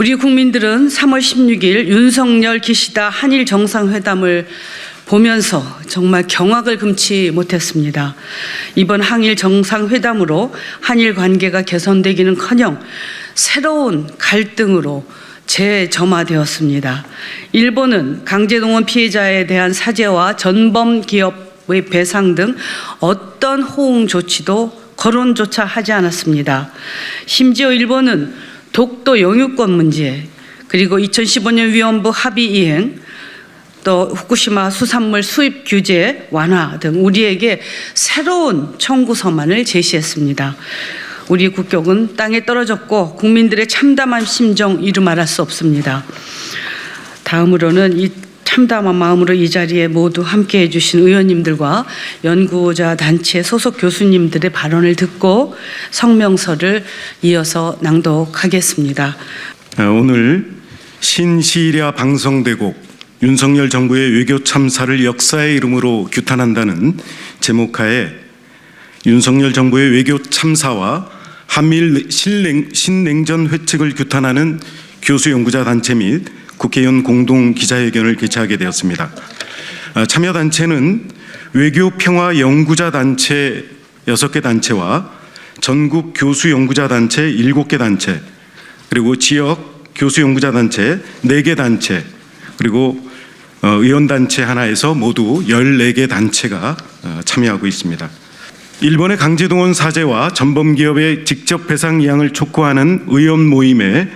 우리 국민들은 3월 16일 윤석열 기시다 한일 정상회담을 보면서 정말 경악을 금치 못했습니다. 이번 한일 정상회담으로 한일 관계가 개선되기는커녕 새로운 갈등으로 재점화되었습니다. 일본은 강제동원 피해자에 대한 사죄와 전범 기업의 배상 등 어떤 호응 조치도 거론조차 하지 않았습니다. 심지어 일본은 독도 영유권 문제, 그리고 2015년 위원부 합의 이행, 또 후쿠시마 수산물 수입 규제 완화 등 우리에게 새로운 청구서만을 제시했습니다. 우리 국격은 땅에 떨어졌고 국민들의 참담한 심정 이루 말할 수 없습니다. 다음으로는 이 참담한 마음으로 이 자리에 모두 함께해 주신 의원님들과 연구자 단체 소속 교수님들의 발언을 듣고 성명서를 이어서 낭독하겠습니다. 오늘 신시일야 방성대국 윤석열 정부의 외교 참사를 역사의 이름으로 규탄한다는 제목하에 윤석열 정부의 외교 참사와 한미일 신냉전 회칙을 규탄하는 교수 연구자 단체 및 국회의원 공동 기자회견을 개최하게 되었습니다. 참여단체는 외교평화 연구자 단체 6개 단체와 전국 교수 연구자 단체 7개 단체, 그리고 지역 교수 연구자 단체 4개 단체, 그리고 의원단체 하나에서 모두 14개 단체가 참여하고 있습니다. 일본의 강제동원 사죄와 전범기업의 직접 배상 이양을 촉구하는 의원 모임에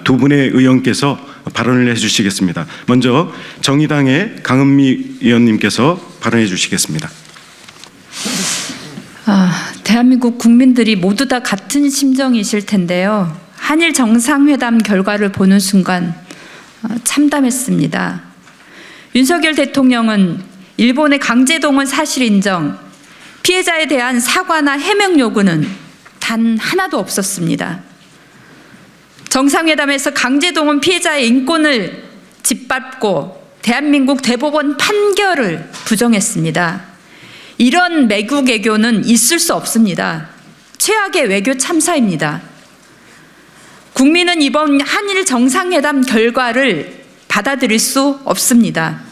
두 분의 의원께서 발언을 해주시겠습니다. 먼저 정의당의 강은미 의원님께서 발언해 주시겠습니다. 대한민국 국민들이 모두 다 같은 심정이실 텐데요. 한일 정상회담 결과를 보는 순간 참담했습니다. 윤석열 대통령은 일본의 강제동원 사실 인정, 피해자에 대한 사과나 해명 요구는 단 하나도 없었습니다. 정상회담에서 강제동원 피해자의 인권을 짓밟고 대한민국 대법원 판결을 부정했습니다. 이런 매국 애교는 있을 수 없습니다. 최악의 외교 참사입니다. 국민은 이번 한일 정상회담 결과를 받아들일 수 없습니다.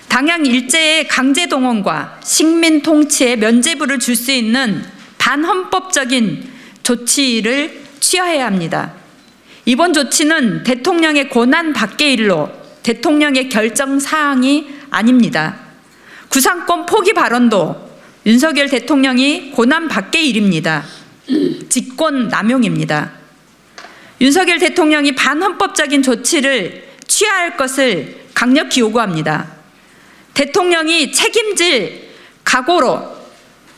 당양 일제의 강제동원과 식민 통치에 면죄부를 줄 수 있는 반헌법적인 조치를 취하해야 합니다. 이번 조치는 대통령의 권한 밖의 일로 대통령의 결정 사항이 아닙니다. 구상권 포기 발언도 윤석열 대통령이 권한 밖의 일입니다. 직권 남용입니다. 윤석열 대통령이 반헌법적인 조치를 취해야 할 것을 강력히 요구합니다. 대통령이 책임질 각오로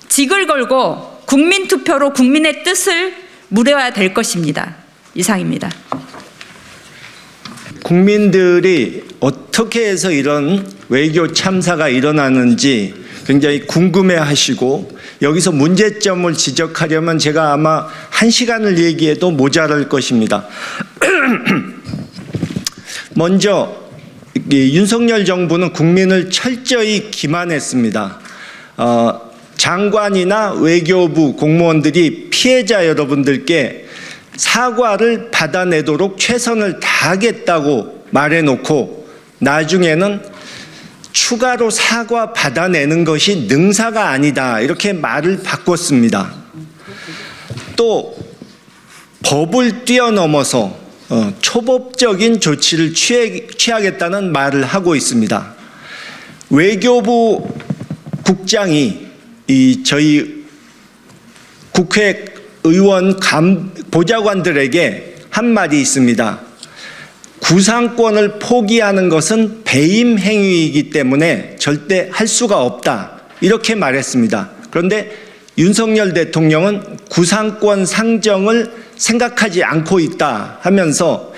직을 걸고 국민투표로 국민의 뜻을 물어야 될 것입니다. 이상입니다. 국민들이 어떻게 해서 이런 외교 참사가 일어나는지 굉장히 궁금해하시고 여기서 문제점을 지적하려면 제가 아마 1시간을 얘기해도 모자랄 것입니다. 먼저 윤석열 정부는 국민을 철저히 기만했습니다. 장관이나 외교부 공무원들이 피해자 여러분들께 사과를 받아내도록 최선을 다하겠다고 말해놓고 나중에는 추가로 사과 받아내는 것이 능사가 아니다 이렇게 말을 바꿨습니다. 또 법을 뛰어넘어서 초법적인 조치를 취하겠다는 말을 하고 있습니다. 외교부 국장이 저희 국회의원 보좌관들에게 한 말이 있습니다. 구상권을 포기하는 것은 배임 행위이기 때문에 절대 할 수가 없다 이렇게 말했습니다. 그런데 윤석열 대통령은 구상권 상정을 생각하지 않고 있다 하면서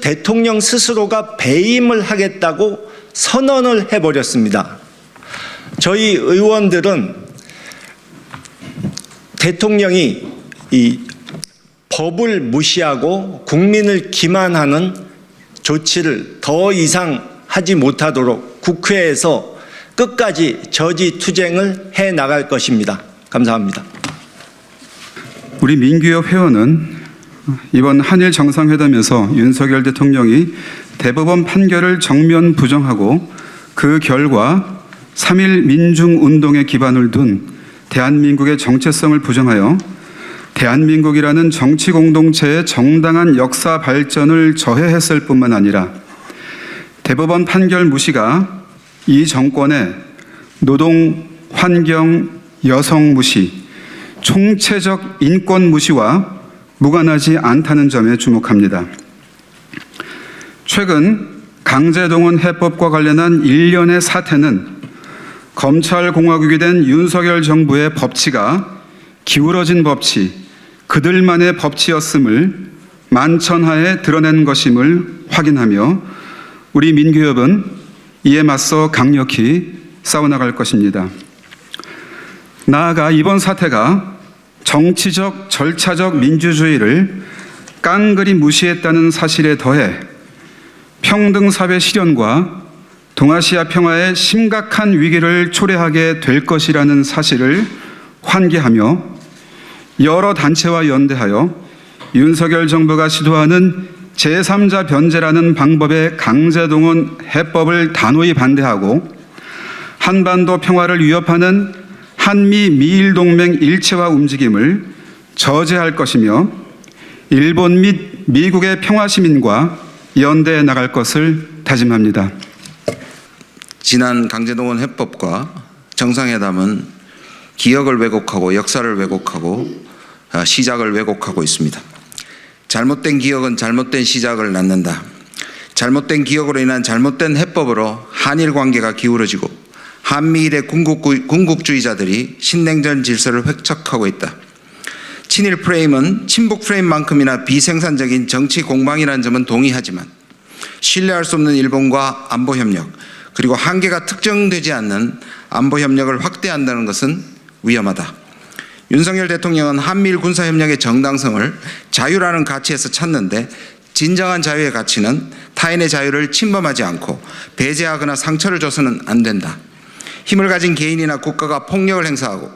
대통령 스스로가 배임을 하겠다고 선언을 해버렸습니다. 저희 의원들은 대통령이 이 법을 무시하고 국민을 기만하는 조치를 더 이상 하지 못하도록 국회에서 끝까지 저지투쟁을 해 나갈 것입니다. 감사합니다. 우리 민규협 회원은 이번 한일 정상회담에서 윤석열 대통령이 대법원 판결을 정면 부정하고 그 결과 3.1 민중운동에 기반을 둔 대한민국의 정체성을 부정하여 대한민국이라는 정치 공동체의 정당한 역사 발전을 저해했을 뿐만 아니라 대법원 판결 무시가 이 정권의 노동, 환경, 여성 무시, 총체적 인권 무시와 무관하지 않다는 점에 주목합니다. 최근 강제동원 해법과 관련한 일련의 사태는 검찰공화국이 된 윤석열 정부의 법치가 기울어진 법치, 그들만의 법치였음을 만천하에 드러낸 것임을 확인하며 우리 민규협은 이에 맞서 강력히 싸워나갈 것입니다. 나아가 이번 사태가 정치적, 절차적 민주주의를 깡그리 무시했다는 사실에 더해 평등사회 실현과 동아시아 평화의 심각한 위기를 초래하게 될 것이라는 사실을 환기하며 여러 단체와 연대하여 윤석열 정부가 시도하는 제3자 변제라는 방법의 강제동원 해법을 단호히 반대하고 한반도 평화를 위협하는 한미 미일동맹 일체화 움직임을 저지할 것이며 일본 및 미국의 평화시민과 연대해 나갈 것을 다짐합니다. 지난 강제동원 해법과 정상회담은 기억을 왜곡하고 역사를 왜곡하고 시작을 왜곡하고 있습니다. 잘못된 기억은 잘못된 시작을 낳는다. 잘못된 기억으로 인한 잘못된 해법으로 한일 관계가 기울어지고 한미일의 군국주의자들이 신냉전 질서를 획책하고 있다. 친일 프레임은 친북 프레임만큼이나 비생산적인 정치 공방이라는 점은 동의하지만 신뢰할 수 없는 일본과 안보협력 그리고 한계가 특정되지 않는 안보협력을 확대한다는 것은 위험하다. 윤석열 대통령은 한미일 군사협력의 정당성을 자유라는 가치에서 찾는데 진정한 자유의 가치는 타인의 자유를 침범하지 않고 배제하거나 상처를 줘서는 안 된다. 힘을 가진 개인이나 국가가 폭력을 행사하고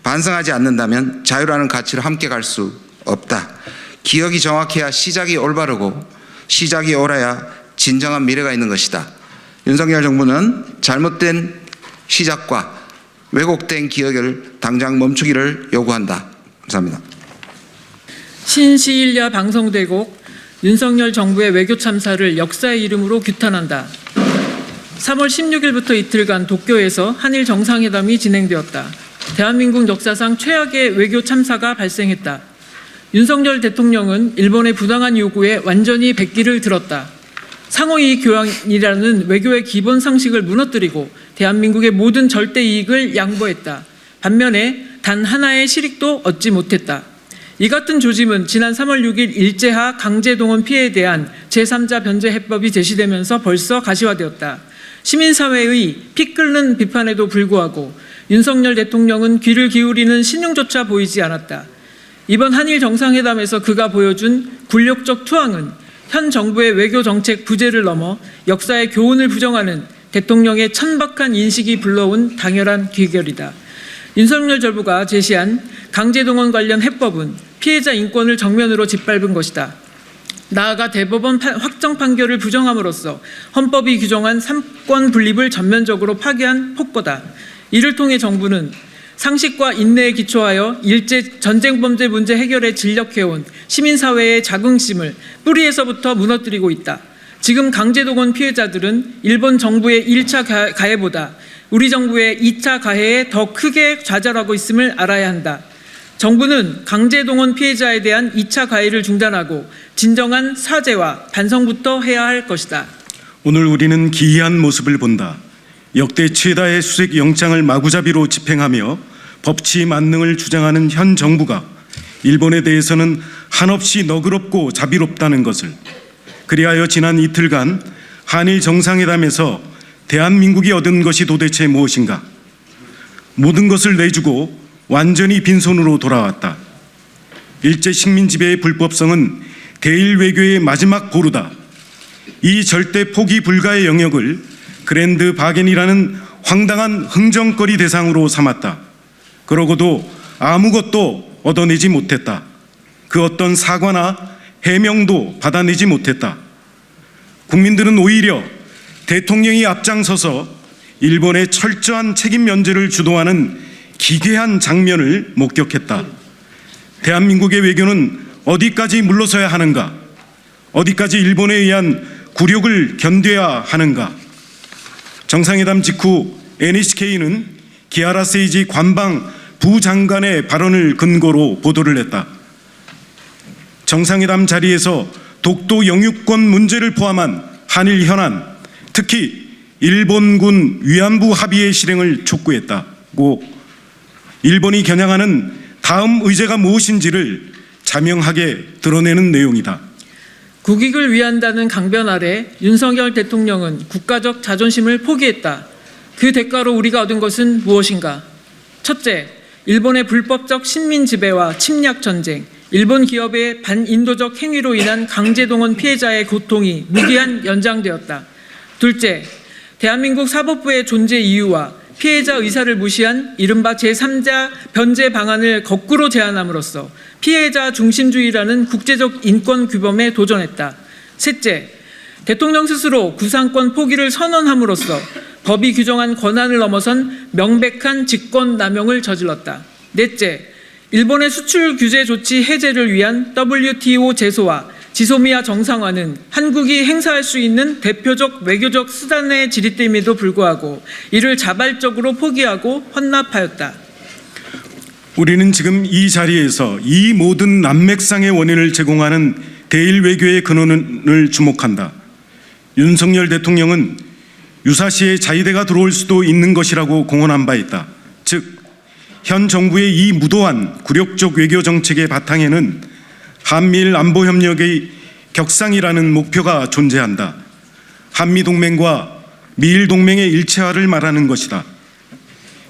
반성하지 않는다면 자유라는 가치를 함께 갈 수 없다. 기억이 정확해야 시작이 올바르고 시작이 옳아야 진정한 미래가 있는 것이다. 윤석열 정부는 잘못된 시작과 왜곡된 기억을 당장 멈추기를 요구한다. 감사합니다. 신시일야 방송대국 윤석열 정부의 외교 참사를 역사의 이름으로 규탄한다. 3월 16일부터 이틀간 도쿄에서 한일 정상회담이 진행되었다. 대한민국 역사상 최악의 외교 참사가 발생했다. 윤석열 대통령은 일본의 부당한 요구에 완전히 백기를 들었다. 상호이익 교환이라는 외교의 기본 상식을 무너뜨리고 대한민국의 모든 절대 이익을 양보했다. 반면에 단 하나의 실익도 얻지 못했다. 이 같은 조짐은 지난 3월 6일 일제하 강제동원 피해에 대한 제3자 변제 해법이 제시되면서 벌써 가시화되었다. 시민사회의 피 끓는 비판에도 불구하고 윤석열 대통령은 귀를 기울이는 신용조차 보이지 않았다. 이번 한일 정상회담에서 그가 보여준 굴욕적 투항은 현 정부의 외교 정책 부재를 넘어 역사의 교훈을 부정하는 대통령의 천박한 인식이 불러온 당연한 귀결이다. 윤석열 정부가 제시한 강제동원 관련 해법은 피해자 인권을 정면으로 짓밟은 것이다. 나아가 대법원 확정 판결을 부정함으로써 헌법이 규정한 삼권 분립을 전면적으로 파괴한 폭거다. 이를 통해 정부는 상식과 인내에 기초하여 일제 전쟁 범죄 문제 해결에 진력해온 시민사회의 자긍심을 뿌리에서부터 무너뜨리고 있다. 지금 강제동원 피해자들은 일본 정부의 1차 가해보다 우리 정부의 2차 가해에 더 크게 좌절하고 있음을 알아야 한다. 정부는 강제동원 피해자에 대한 2차 가해를 중단하고 진정한 사죄와 반성부터 해야 할 것이다. 오늘 우리는 기이한 모습을 본다. 역대 최다의 수색 영장을 마구잡이로 집행하며 법치 만능을 주장하는 현 정부가 일본에 대해서는 한없이 너그럽고 자비롭다는 것을, 그리하여 지난 이틀간 한일 정상회담에서 대한민국이 얻은 것이 도대체 무엇인가? 모든 것을 내주고 완전히 빈손으로 돌아왔다. 일제 식민 지배의 불법성은 대일 외교의 마지막 보루다. 이 절대 포기 불가의 영역을 그랜드 바겐이라는 황당한 흥정거리 대상으로 삼았다. 그러고도 아무것도 얻어내지 못했다. 그 어떤 사과나 해명도 받아내지 못했다. 국민들은 오히려 대통령이 앞장서서 일본의 철저한 책임 면제를 주도하는 기괴한 장면을 목격했다. 대한민국의 외교는 어디까지 물러서야 하는가? 어디까지 일본에 의한 굴욕을 견뎌야 하는가? 정상회담 직후 NHK는 기아라 세이지 관방 부장관의 발언을 근거로 보도를 했다. 정상회담 자리에서 독도 영유권 문제를 포함한 한일 현안, 특히 일본군 위안부 합의의 실행을 촉구했다고 일본이 겨냥하는 다음 의제가 무엇인지를 자명하게 드러내는 내용이다. 국익을 위한다는 강변 아래 윤석열 대통령은 국가적 자존심을 포기했다. 그 대가로 우리가 얻은 것은 무엇인가? 첫째, 일본의 불법적 식민 지배와 침략 전쟁, 일본 기업의 반인도적 행위로 인한 강제동원 피해자의 고통이 무기한 연장되었다. 둘째, 대한민국 사법부의 존재 이유와 피해자 의사를 무시한 이른바 제3자 변제 방안을 거꾸로 제안함으로써 피해자 중심주의라는 국제적 인권 규범에 도전했다. 셋째, 대통령 스스로 구상권 포기를 선언함으로써 법이 규정한 권한을 넘어선 명백한 직권 남용을 저질렀다. 넷째, 일본의 수출 규제 조치 해제를 위한 WTO 제소와 지소미아 정상화는 한국이 행사할 수 있는 대표적 외교적 수단의 지리됨에도 불구하고 이를 자발적으로 포기하고 헌납하였다. 우리는 지금 이 자리에서 이 모든 난맥상의 원인을 제공하는 대일 외교의 근원을 주목한다. 윤석열 대통령은 유사시에 자위대가 들어올 수도 있는 것이라고 공언한 바 있다. 즉, 현 정부의 이 무도한 굴욕적 외교 정책의 바탕에는 한미일 안보협력의 격상이라는 목표가 존재한다. 한미동맹과 미일동맹의 일체화를 말하는 것이다.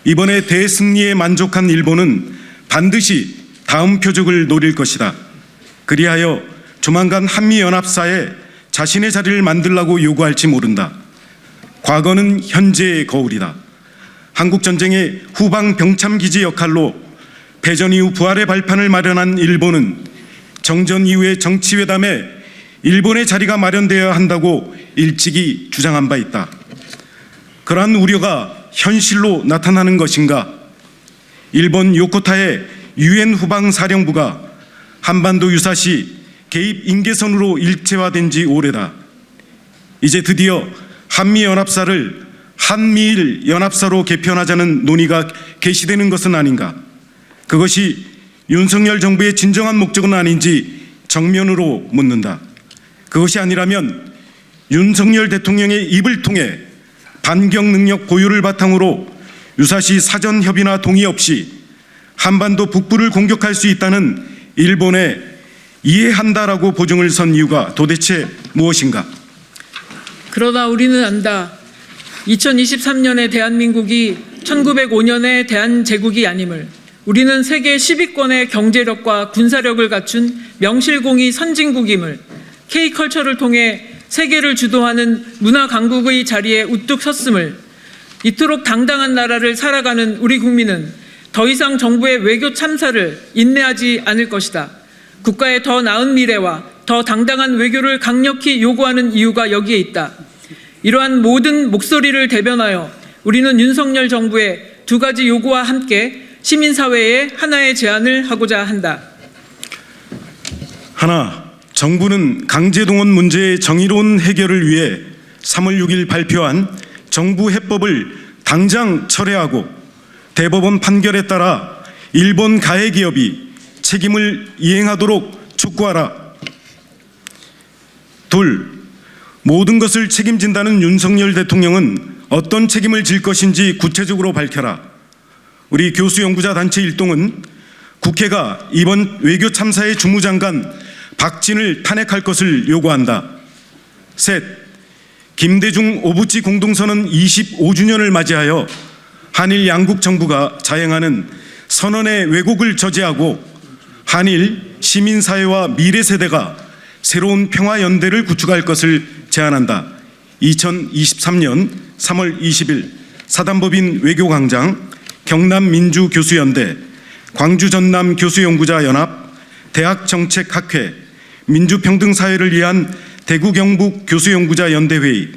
이번에 대승리에 만족한 일본은 반드시 다음 표적을 노릴 것이다. 그리하여 조만간 한미연합사에 자신의 자리를 만들라고 요구할지 모른다. 과거는 현재의 거울이다. 한국전쟁의 후방 병참기지 역할로 패전 이후 부활의 발판을 마련한 일본은 정전 이후의 정치회담에 일본의 자리가 마련되어야 한다고 일찍이 주장한 바 있다. 그러한 우려가 현실로 나타나는 것인가? 일본 요코타의 유엔 후방사령부가 한반도 유사시 개입 인계선으로 일체화된 지 오래다. 이제 드디어 한미연합사를 한미일 연합사로 개편하자는 논의가 개시되는 것은 아닌가? 그것이 윤석열 정부의 진정한 목적은 아닌지 정면으로 묻는다. 그것이 아니라면 윤석열 대통령의 입을 통해 반격 능력 보유를 바탕으로 유사시 사전 협의나 동의 없이 한반도 북부를 공격할 수 있다는 일본에 이해한다라고 보증을 선 이유가 도대체 무엇인가? 그러나 우리는 안다. 2023년의 대한민국이 1905년의 대한제국이 아님을, 우리는 세계 10위권의 경제력과 군사력을 갖춘 명실공히 선진국임을, K컬처를 통해 세계를 주도하는 문화 강국의 자리에 우뚝 섰음을, 이토록 당당한 나라를 살아가는 우리 국민은 더 이상 정부의 외교 참사를 인내하지 않을 것이다. 국가의 더 나은 미래와 더 당당한 외교를 강력히 요구하는 이유가 여기에 있다. 이러한 모든 목소리를 대변하여 우리는 윤석열 정부의 두 가지 요구와 함께 시민사회에 하나의 제안을 하고자 한다. 하나, 정부는 강제동원 문제의 정의로운 해결을 위해 3월 6일 발표한 정부 해법을 당장 철회하고 대법원 판결에 따라 일본 가해기업이 책임을 이행하도록 촉구하라. 둘, 모든 것을 책임진다는 윤석열 대통령은 어떤 책임을 질 것인지 구체적으로 밝혀라. 우리 교수연구자 단체 일동은 국회가 이번 외교 참사의 주무장관 박진을 탄핵할 것을 요구한다. 셋, 김대중 오부치 공동선언 25주년을 맞이하여 한일 양국 정부가 자행하는 선언의 왜곡을 저지하고 한일 시민사회와 미래세대가 새로운 평화연대를 구축할 것을 제안한다. 2023년 3월 20일 사단법인 외교광장, 경남민주교수연대, 광주전남교수연구자연합, 대학정책학회, 민주평등사회를 위한 대구 경북 교수연구자 연대회의,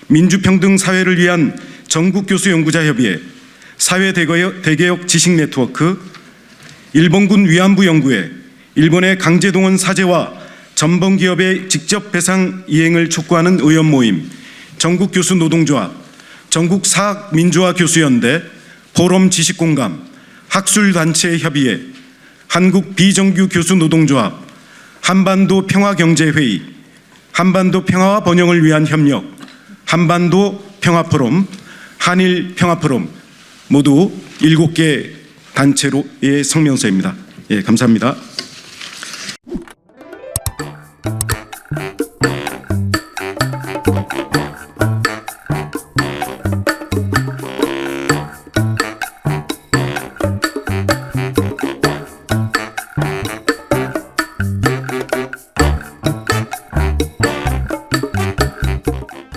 민주평등사회를 위한 전국교수연구자협의회, 사회대개혁 지식네트워크, 일본군 위안부 연구회, 일본의 강제동원 사죄와 전범기업의 직접 배상 이행을 촉구하는 의원 모임, 전국교수노동조합, 전국사학민주화교수연대, 포럼 지식공감, 학술단체협의회, 한국비정규교수노동조합, 한반도 평화경제회의, 한반도 평화와 번영을 위한 협력, 한반도 평화포럼, 한일평화포럼 모두 7개 단체로의 성명서입니다. 예, 감사합니다.